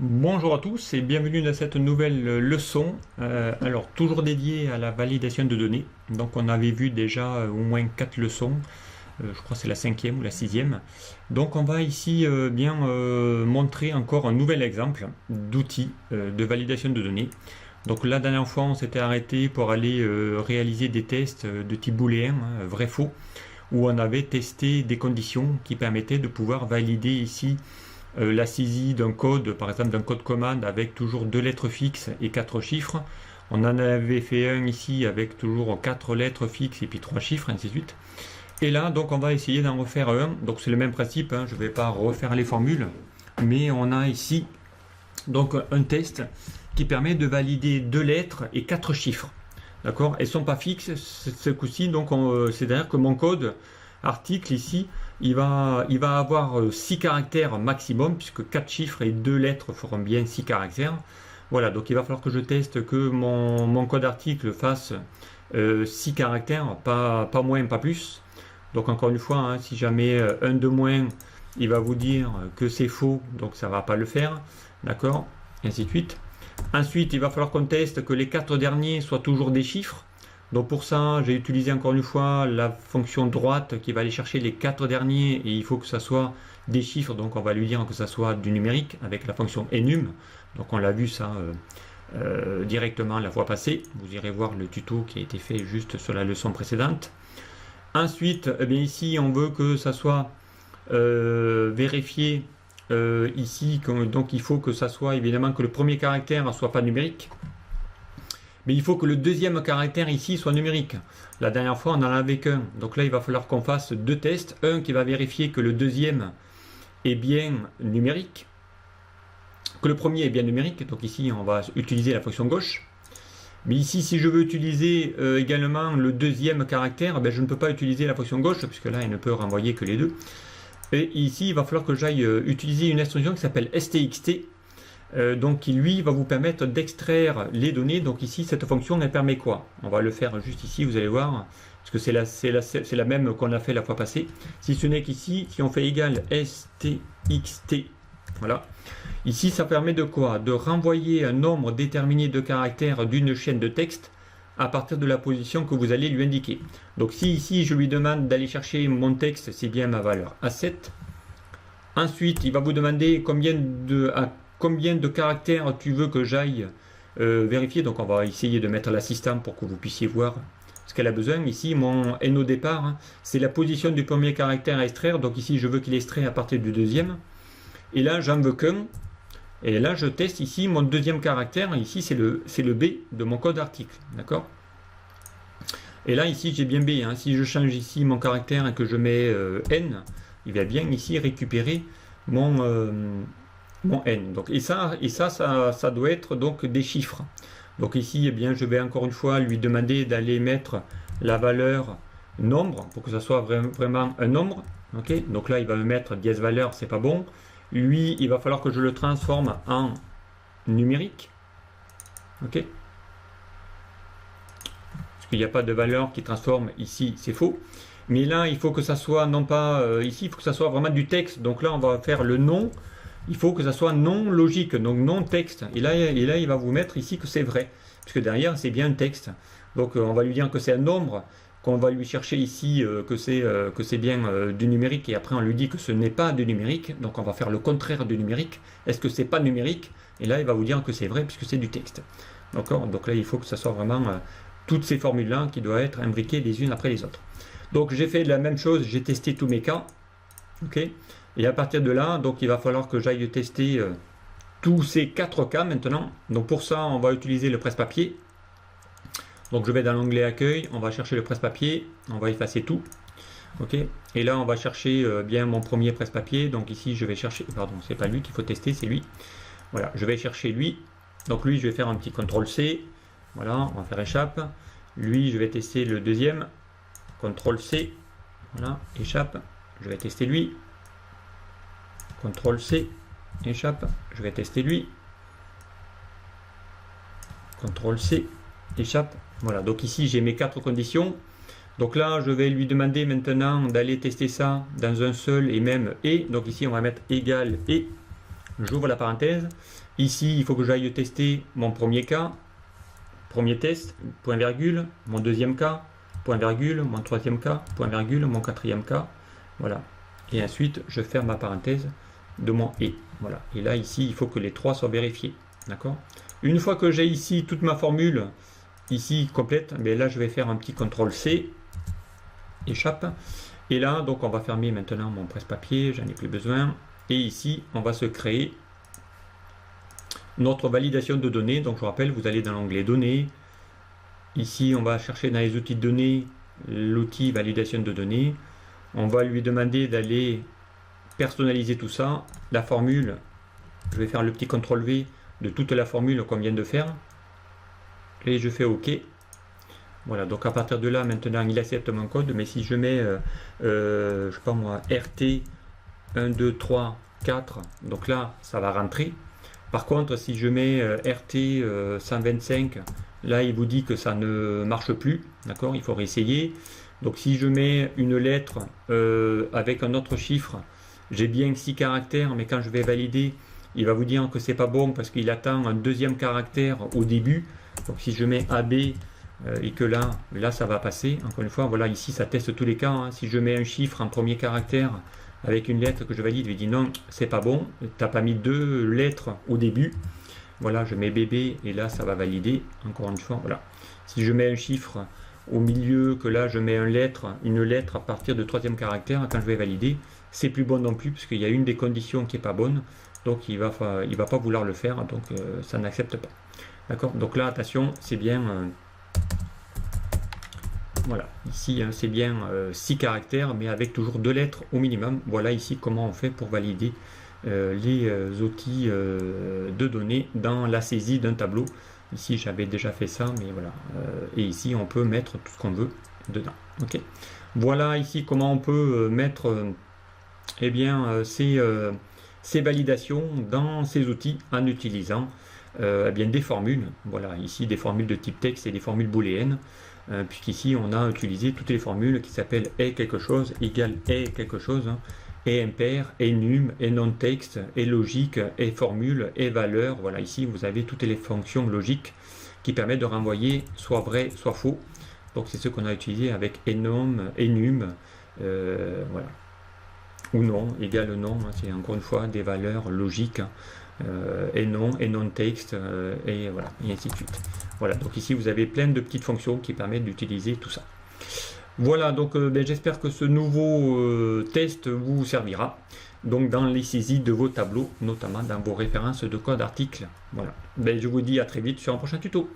Bonjour à tous et bienvenue dans cette nouvelle leçon, alors toujours dédiée à la validation de données. Donc on avait vu déjà au moins 4 leçons, je crois que c'est la 5e ou la 6e. Donc on va ici montrer encore un nouvel exemple d'outil de validation de données. Donc la dernière fois on s'était arrêté pour aller réaliser des tests de type booléen, vrai-faux, où on avait testé des conditions qui permettaient de pouvoir valider ici la saisie d'un code, par exemple d'un code commande avec toujours 2 lettres fixes et 4 chiffres. On en avait fait un ici avec toujours 4 lettres fixes et puis 3 chiffres, ainsi de suite. Et là, donc on va essayer d'en refaire un. Donc c'est le même principe, je ne vais pas refaire les formules, mais on a ici donc un test qui permet de valider 2 lettres et 4 chiffres. D'accord? Elles ne sont pas fixes ce coup-ci, donc c'est-à-dire que mon code article ici, il va avoir 6 caractères maximum, puisque 4 chiffres et 2 lettres feront bien 6 caractères. Voilà, donc il va falloir que je teste que mon code article fasse 6 caractères, pas moins, pas plus. Donc encore une fois, si jamais un de moins, il va vous dire que c'est faux, donc ça ne va pas le faire. D'accord? Et ainsi de suite. Ensuite, il va falloir qu'on teste que les 4 derniers soient toujours des chiffres. Donc pour ça, j'ai utilisé encore une fois la fonction droite qui va aller chercher les 4 derniers et il faut que ça soit des chiffres, donc on va lui dire que ça soit du numérique avec la fonction enum. Donc on l'a vu ça directement la fois passée. Vous irez voir le tuto qui a été fait juste sur la leçon précédente. Ensuite, ici on veut que ça soit vérifié ici, donc il faut que ça soit évidemment que le premier caractère ne soit pas numérique. Mais il faut que le deuxième caractère ici soit numérique. La dernière fois, on n'en avait qu'un. Donc là, il va falloir qu'on fasse 2 tests. Un qui va vérifier que le deuxième est bien numérique. Que le premier est bien numérique. Donc ici, on va utiliser la fonction gauche. Mais ici, si je veux utiliser également le deuxième caractère, je ne peux pas utiliser la fonction gauche, puisque là, elle ne peut renvoyer que les deux. Et ici, il va falloir que j'aille utiliser une instruction qui s'appelle stxt. Donc qui lui va vous permettre d'extraire les données. Donc ici cette fonction elle permet quoi? On va le faire juste ici, vous allez voir, parce que c'est la même qu'on a fait la fois passée. Si ce n'est qu'ici, si on fait égal stxt, voilà. Ici ça permet de quoi? De renvoyer un nombre déterminé de caractères d'une chaîne de texte à partir de la position que vous allez lui indiquer. Donc si ici je lui demande d'aller chercher mon texte, c'est bien ma valeur A7. Ensuite il va vous demander combien de caractères tu veux que j'aille vérifier. Donc on va essayer de mettre l'assistant pour que vous puissiez voir ce qu'elle a besoin. Ici mon n au départ, c'est la position du premier caractère à extraire. Donc ici je veux qu'il extrait à partir du deuxième. Et là j'en veux qu'un. Et là je teste ici mon deuxième caractère. Ici c'est le B de mon code article. D'accord? Et là ici j'ai bien B. Si je change ici mon caractère et que je mets N, il va bien ici récupérer mon n. Donc, et ça doit être donc des chiffres. Donc ici, je vais encore une fois lui demander d'aller mettre la valeur nombre pour que ça soit vraiment un nombre. Okay, donc là, il va me mettre dièse valeur, c'est pas bon. Lui, il va falloir que je le transforme en numérique. Ok. Parce qu'il n'y a pas de valeur qui transforme ici, c'est faux. Mais là, il faut que ça soit, non pas ici, il faut que ça soit vraiment du texte. Donc là, on va faire le nom. Il faut que ça soit non logique, donc non texte. Et là, il va vous mettre ici que c'est vrai, puisque derrière, c'est bien un texte. Donc, on va lui dire que c'est un nombre, qu'on va lui chercher ici que c'est bien du numérique, et après, on lui dit que ce n'est pas du numérique. Donc, on va faire le contraire du numérique. Est-ce que c'est pas numérique? Et là, il va vous dire que c'est vrai, puisque c'est du texte. D'accord? Donc là, il faut que ça soit vraiment toutes ces formules-là qui doivent être imbriquées les unes après les autres. Donc, j'ai fait la même chose, j'ai testé tous mes cas. Ok? Et à partir de là, donc il va falloir que j'aille tester tous ces 4 cas maintenant. Donc pour ça, on va utiliser le presse-papier. Donc je vais dans l'onglet accueil, on va chercher le presse-papier, on va effacer tout. Ok. Et là, on va chercher bien mon premier presse-papier. Donc ici, je vais chercher, pardon, c'est pas lui qu'il faut tester, c'est lui. Voilà, je vais chercher lui. Donc lui, je vais faire un petit CTRL-C. Voilà, on va faire échappe. Lui, je vais tester le deuxième. CTRL-C. Voilà, échappe. Je vais tester lui. CTRL-C, échappe, je vais tester lui. CTRL-C, échappe. Voilà, donc ici j'ai mes 4 conditions. Donc là, je vais lui demander maintenant d'aller tester ça dans un seul et même et. Donc ici, on va mettre égal et. j'ouvre la parenthèse. Ici, il faut que j'aille tester mon premier cas, premier test, point virgule, mon deuxième cas, point virgule, mon troisième cas, point virgule, mon quatrième cas, voilà. Et ensuite, je ferme ma parenthèse de mon et, voilà. Et là, ici, il faut que les trois soient vérifiés, d'accord? Une fois que j'ai ici toute ma formule, ici complète, mais là, je vais faire un petit CTRL C, échappe. Et là, donc, on va fermer maintenant mon presse-papier, j'en ai plus besoin. Et ici, on va se créer notre validation de données. Donc, je vous rappelle, vous allez dans l'onglet données. Ici, on va chercher dans les outils de données l'outil validation de données. On va lui demander d'aller personnaliser tout ça. La formule, je vais faire le petit CTRL V de toute la formule qu'on vient de faire. Et je fais OK. Voilà, donc à partir de là, maintenant, il accepte mon code. Mais si je mets, je sais pas moi, RT 1, 2, 3, 4, donc là, ça va rentrer. Par contre, si je mets RT 125, là, il vous dit que ça ne marche plus. D'accord, il faut réessayer. Donc si je mets une lettre avec un autre chiffre, j'ai bien 6 caractères, mais quand je vais valider, il va vous dire que c'est pas bon parce qu'il attend un deuxième caractère au début. Donc si je mets AB et que là ça va passer. Encore une fois, voilà, ici ça teste tous les cas. Hein. Si je mets un chiffre en premier caractère avec une lettre que je valide, il dit non, c'est pas bon, t'as pas mis 2 lettres au début. Voilà, je mets BB et là ça va valider. Encore une fois, voilà. Si je mets un chiffre au milieu, que là je mets une lettre à partir de troisième caractère, quand je vais valider, c'est plus bon non plus, parce qu'il y a une des conditions qui est pas bonne, donc il va pas vouloir le faire, donc ça n'accepte pas. D'accord, donc là attention, c'est bien voilà, ici hein, c'est bien 6 caractères, mais avec toujours 2 lettres au minimum. Voilà ici comment on fait pour valider les outils de données dans la saisie d'un tableau. Ici j'avais déjà fait ça, mais voilà. Et ici on peut mettre tout ce qu'on veut dedans. Ok. Voilà ici comment on peut mettre eh bien, ces validations dans ces outils en utilisant eh bien, des formules. Voilà, ici des formules de type texte et des formules booléennes. Puisqu'ici on a utilisé toutes les formules qui s'appellent et quelque chose égale et quelque chose. Hein. Et impair, et num, et non-texte, et logique, et formule, et valeur. Voilà, ici vous avez toutes les fonctions logiques qui permettent de renvoyer soit vrai, soit faux. Donc c'est ce qu'on a utilisé avec enum, enum, voilà. Ou non, égale non, hein, c'est encore une fois des valeurs logiques, et non-texte, et voilà, et ainsi de suite. Voilà, donc ici vous avez plein de petites fonctions qui permettent d'utiliser tout ça. Voilà, donc j'espère que ce nouveau test vous servira donc dans les saisies de vos tableaux, notamment dans vos références de code articles. Voilà, je vous dis à très vite sur un prochain tuto.